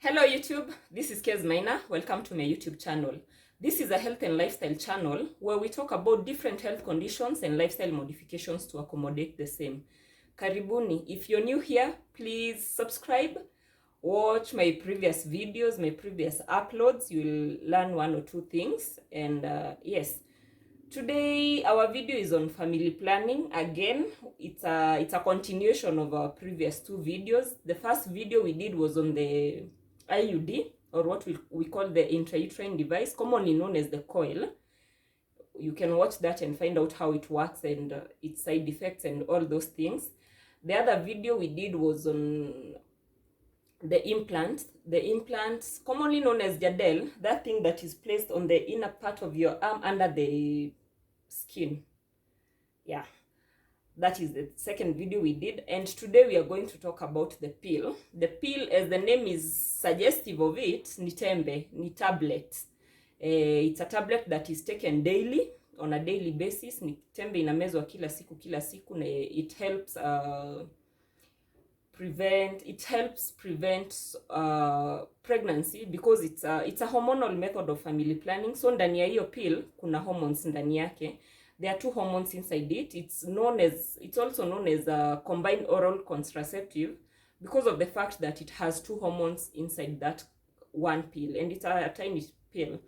Hello YouTube, this is Kez Maina. Welcome to my YouTube channel. This is a health and lifestyle channel where we talk about different health conditions and lifestyle modifications to accommodate the same. Karibuni. If you're new here, please subscribe, watch my previous videos, my previous uploads. You'll learn one or two things. And yes, today our video is on family planning. Again, it's a continuation of our previous two videos. The first video we did was on the IUD, or what we call the intrauterine device, commonly known as the coil. You can watch that and find out how it works and its side effects and all those things. The other video we did was on the implant. The implant, commonly known as Jadel, that thing that is placed on the inner part of your arm under the skin. Yeah, that is the second video we did. And today we are going to talk about the pill. The pill, as the name is suggestive of it, ni tembe, ni tablet. It's a tablet that is taken daily, on a daily basis. Ni tembe inamezwa kila siku, na it helps prevent pregnancy, because it's a hormonal method of family planning. So ndani ya hiyo pill kuna hormones ndani yake. There are two hormones inside it. It's also known as a combined oral contraceptive because of the fact that it has two hormones inside that one pill, and it's a tiny pill.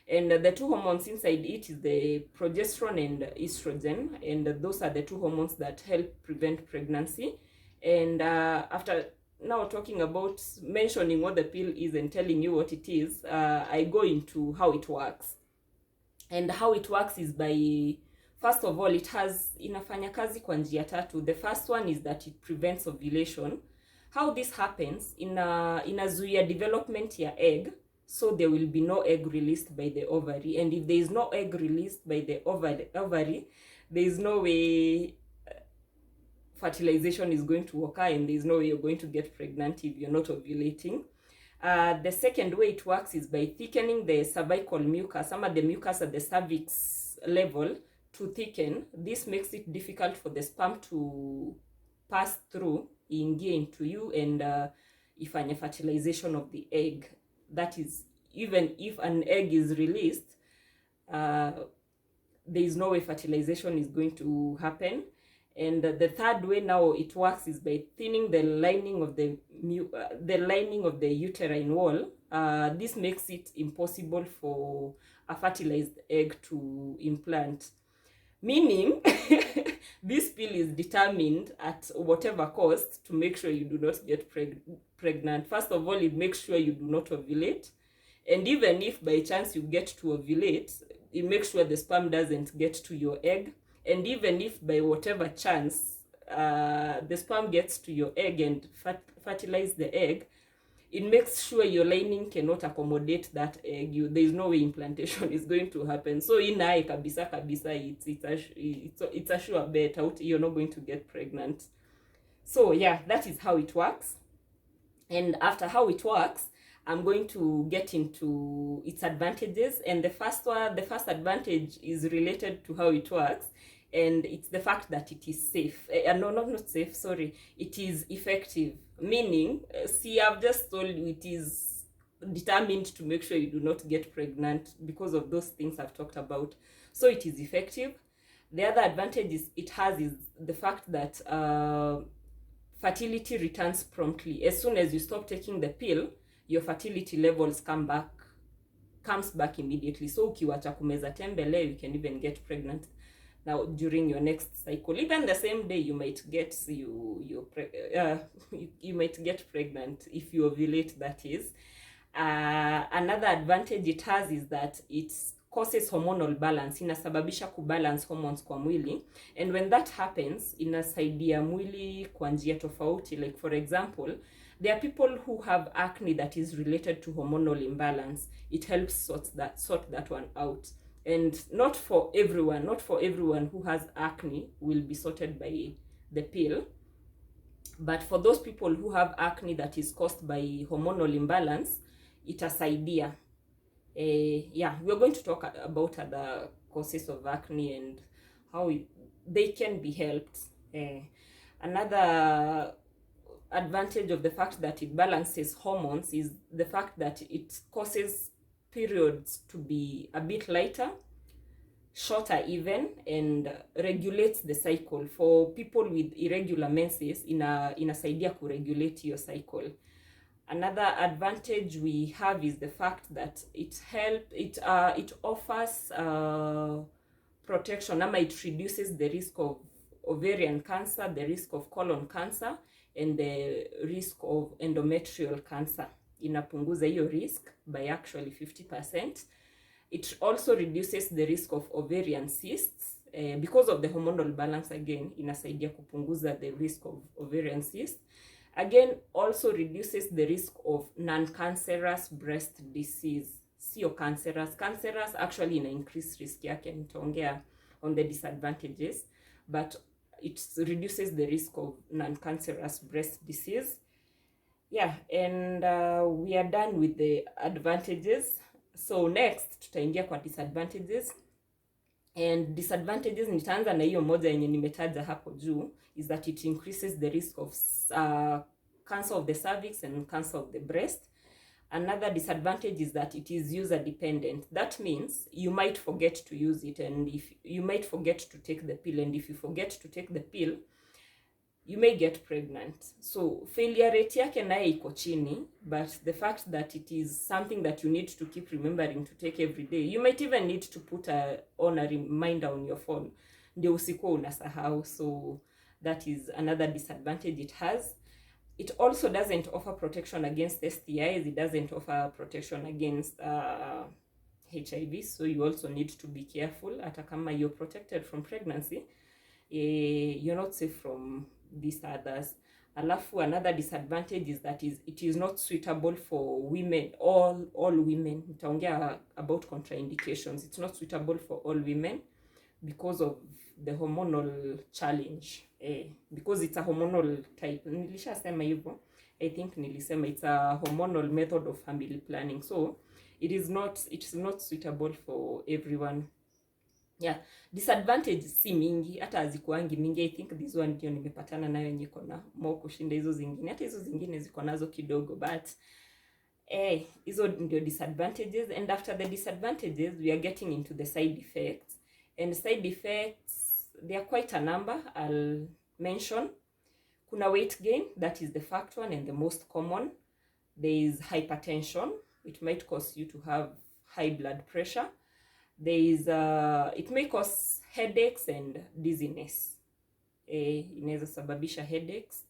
And the two hormones inside it is the progesterone and estrogen, and those are the two hormones that help prevent pregnancy. And after now talking about mentioning what the pill is and telling you what it is, I go into how it works. And how it works is by, first of all, inafanya kazi kwa njia tatu. The first one is that it prevents ovulation. How this happens, inazuia development ya egg, so there will be no egg released by the ovary. And if there is no egg released by the ovary, there is no way fertilization is going to occur, and there is no way you're going to get pregnant if you're not ovulating. The second way it works is by thickening the cervical mucus, some of the mucus at the cervix level, to thicken. This makes it difficult for the sperm to pass through, ingie into you, and ifanye fertilization of the egg. That is, even if an egg is released, there is no way fertilization is going to happen. And the third way now it works is by thinning the lining of the uterine wall. This makes it impossible for a fertilized egg to implant. Meaning, this pill is determined at whatever cost to make sure you do not get pregnant. First of all, it makes sure you do not ovulate. And even if by chance you get to ovulate, it makes sure the sperm doesn't get to your egg. And even if by whatever chance the sperm gets to your egg and fertilize the egg, it makes sure your lining cannot accommodate that egg. There is no way implantation is going to happen. So inai kabisa, it's a sure bet out, you're not going to get pregnant. So yeah, that is how it works. And after how it works, I'm going to get into its advantages. And the first advantage is related to how it works. And it's the fact that it is safe. Not safe, sorry. It is effective. Meaning, I've just told you it is determined to make sure you do not get pregnant because of those things I've talked about. So it is effective. The other advantage it has is the fact that fertility returns promptly. As soon as you stop taking the pill, your fertility levels comes back immediately. So ukiwacha kumeza tembe leo, you can even get pregnant now during your next cycle. Even the same day, you might get you might get pregnant if you ovulate, that is. Another advantage it has is that it causes hormonal balance. Inasababisha kubalance hormones kwa mwili, and when that happens, inasaidia mwili kwa njia tofauti. Like for example, there are people who have acne that is related to hormonal imbalance. It helps sort that one out. And not for everyone who has acne will be sorted by the pill. But for those people who have acne that is caused by hormonal imbalance, itasaidia. Yeah, we're going to talk about other causes of acne and how they can be helped. Another advantage of the fact that it balances hormones is the fact that it causes periods to be a bit lighter, shorter even, and regulates the cycle. For people with irregular menses, inasaidia kuregulate your cycle. Another advantage we have is the fact that it offers protection, it reduces the risk of ovarian cancer, the risk of colon cancer, and the risk of endometrial cancer. Inapunguza hiyo risk by actually 50%. It also reduces the risk of ovarian cysts because of the hormonal balance. Again, inasaidia kupunguza the risk of ovarian cysts. Again, also reduces the risk of non-cancerous breast disease. Sio cancerous. Cancerous actually ina increase risk yake, nitaongea on the disadvantages, but it reduces the risk of non-cancerous breast disease. Yeah, and we are done with the advantages. So next tutaingia kwa disadvantages. And disadvantages, nitaanza na hiyo moja yenye nimetaja hapo juu, is that it increases the risk of cancer of the cervix and cancer of the breast. Another disadvantage is that it is user dependent. That means you might forget to use it, and if you might forget to take the pill, and if you forget to take the pill, you may get pregnant. So failure rate yake naye iko chini, but the fact that it is something that you need to keep remembering to take every day, you might even need to put on a reminder on your phone ndio usikuwa unasahau. So that is another disadvantage it has. It also doesn't offer protection against STIs. It doesn't offer protection against HIV. So you also need to be careful. Hata kama you're protected from pregnancy, you're not safe from these others. Alafu, another disadvantage is that it is not suitable for women, all women. Nitaongea about contraindications. It's not suitable for all women because of the hormonal challenge. Because it's a hormonal type. Nilishasema hivyo. I think nilisema it's a hormonal method of family planning. So it is not suitable for everyone. Yeah, disadvantage si mingi, hata hazikuangi mingi. I think this one ndio nimepatana nayo yenye kona more kushinda hizo zingine. Hata hizo zingine ziko nazo kidogo, but hizo ndio disadvantages. And after the disadvantages, we are getting into the side effects. And side effects, there are quite a number. I'll mention. Kuna weight gain, that is the first one and the most common. There is hypertension. It might cause you to have high blood pressure. There is it may cause headaches and dizziness. Inaweza sababisha headaches.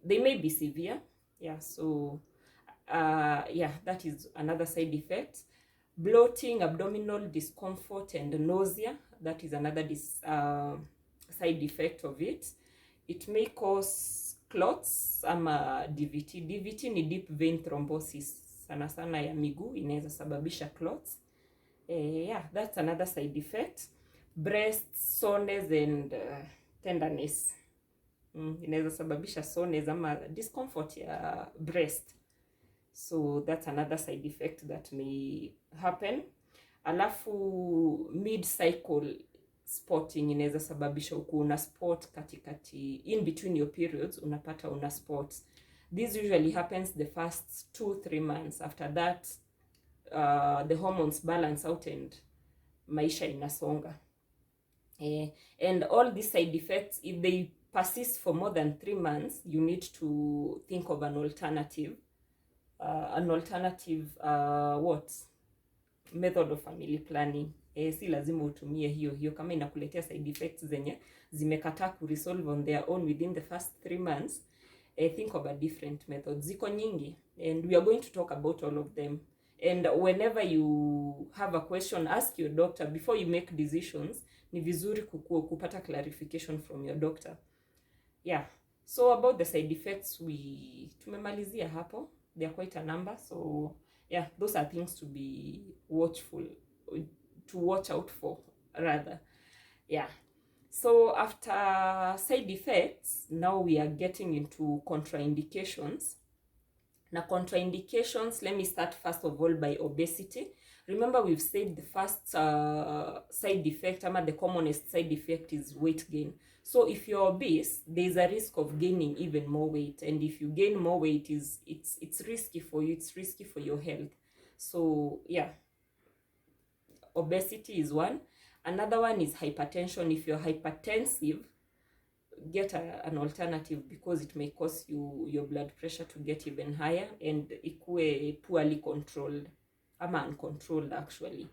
They may be severe. Yeah, so that is another side effect. Bloating, abdominal discomfort, and nausea. That is another side effect of it. It may cause clots ama DVT. DVT ni deep vein thrombosis. Sana sana ya miguu inaweza sababisha clots. That's another side effect. Breast soreness and tenderness. Inaweza sababisha soreness ama discomfort ya breast. So that's another side effect that may happen. Alafu mid-cycle spotting inaweza sababisha una spot katikati, in between your periods unapata una spots. This usually happens the first 2-3 months. After that, the hormones balance out and maisha inasonga. And all these side effects, if they persist for more than 3 months, you need to think of an alternative. Method of family planning. Si lazima utumie hiyo kama inakuletea side effects zenye zimekataa kuresolve on their own within the first 3 months. Think of a different method. Ziko nyingi, and we are going to talk about all of them. And whenever you have a question, ask your doctor before you make decisions. Ni vizuri kupata clarification from your doctor. Yeah. So about the side effects, tumemalizia hapo. There are quite a number. So yeah, those are things to be watchful, to watch out for rather. Yeah. So after side effects, now we are getting into contraindications. Now contraindications, let me start first of all by obesity. Remember, we've said the first side effect, the commonest side effect is weight gain. So if you're obese, there's a risk of gaining even more weight. And if you gain more weight, it's risky for you. It's risky for your health. So yeah, obesity is one. Another one is hypertension. If you're hypertensive, get an alternative, because it may cause your blood pressure to get even higher and ikuwe poorly controlled ama uncontrolled actually.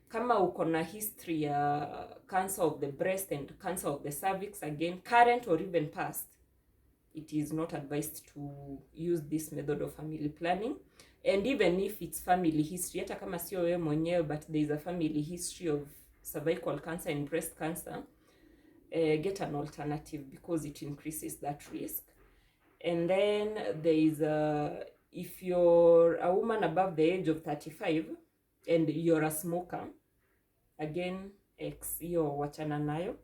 Kama uko na history ya cancer of the breast and cancer of the cervix, again, current or even past, it is not advised to use this method of family planning. And even if it's family history, hata kama sio wewe mwenyewe, but there is a family history of cervical cancer and breast cancer, get an alternative, because it increases that risk. And then there is if you're a woman above the age of 35 and you're a smoker, again, yo wachana nayo.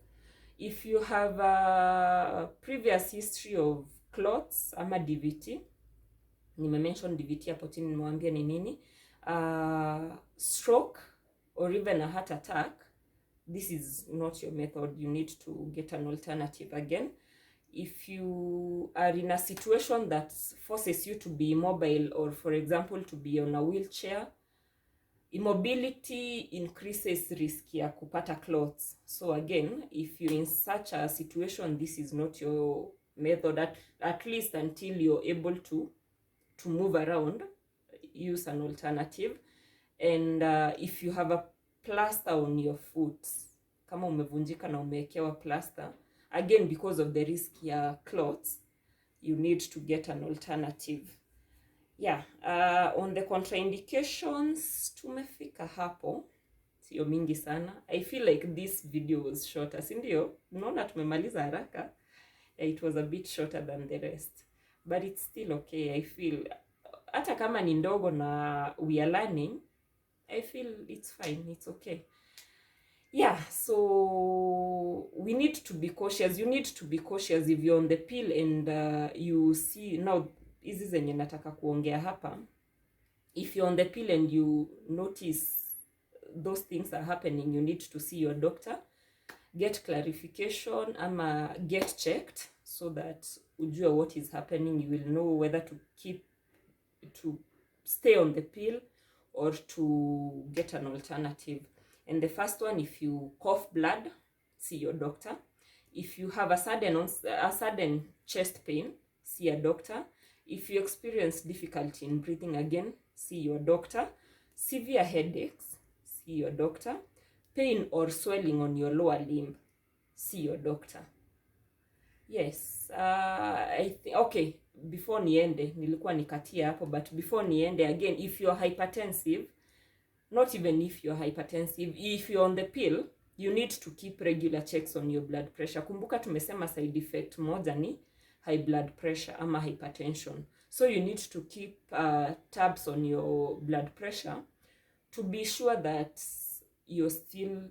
If you have a previous history of clots ama DVT, nimemention DVT hapo chini, nimewambia ni nini, stroke or even a heart attack, this is not your method. You need to get an alternative again. If you are in a situation that forces you to be immobile, or for example to be on a wheelchair, immobility increases risk ya kupata clots. So again, if you're in such a situation, this is not your method, at least until you're able to move around, use an alternative. And if you have a plaster on your foot, kama umevunjika na umewekewa plaster, again, because of the risk ya clots, you need to get an alternative. Yeah, on the contraindications, tumefika hapo. Sio mingi sana. I feel like this video was shorter. Sindio? Unaona tumemaliza haraka. It was a bit shorter than the rest. But it's still okay. I feel, hata kama ni ndogo na we are learning, I feel it's fine. It's okay. Yeah, so we need to be cautious. You need to be cautious if you're on the pill and you see, now, hizi zenye nataka kuongea hapa, if you're on the pill and you notice those things are happening, you need to see your doctor, get clarification, ama get checked, so that ujue what is happening. You will know whether to stay on the pill or to get an alternative. And the first one, if you cough blood, see your doctor. If you have a sudden chest pain, see a doctor. If you experience difficulty in breathing, again, see your doctor. Severe headaches, see your doctor. Pain or swelling on your lower limb, see your doctor. Yes, okay, before niende, nilikuwa nikatia hapo, but before niende, again, if you're hypertensive, not even if you're hypertensive, if you're on the pill, you need to keep regular checks on your blood pressure. Kumbuka tumesema side effect moja ni high blood pressure ama hypertension. So you need to keep tabs on your blood pressure to be sure that you're still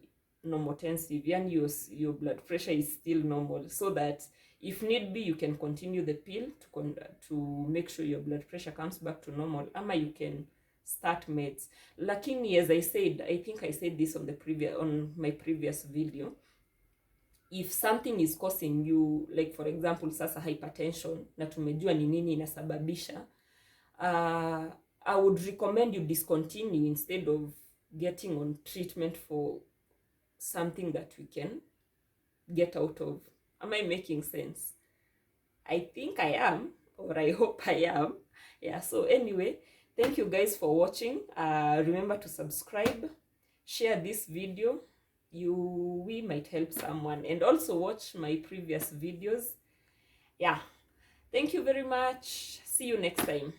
normotensive, and your blood pressure is still normal, so that if need be, you can continue the pill to make sure your blood pressure comes back to normal, ama you can start meds. Lakini, as I said, I think I said this on my previous video, if something is causing you, like for example sasa hypertension, na tumejua ni nini inasababisha, I would recommend you discontinue instead of getting on treatment for something that we can get out of. Am I making sense? I think I am, or I hope I am. Yeah, so anyway, thank you guys for watching. Remember to subscribe, share this video. We might help someone, and also watch my previous videos. Yeah, thank you very much. See you next time.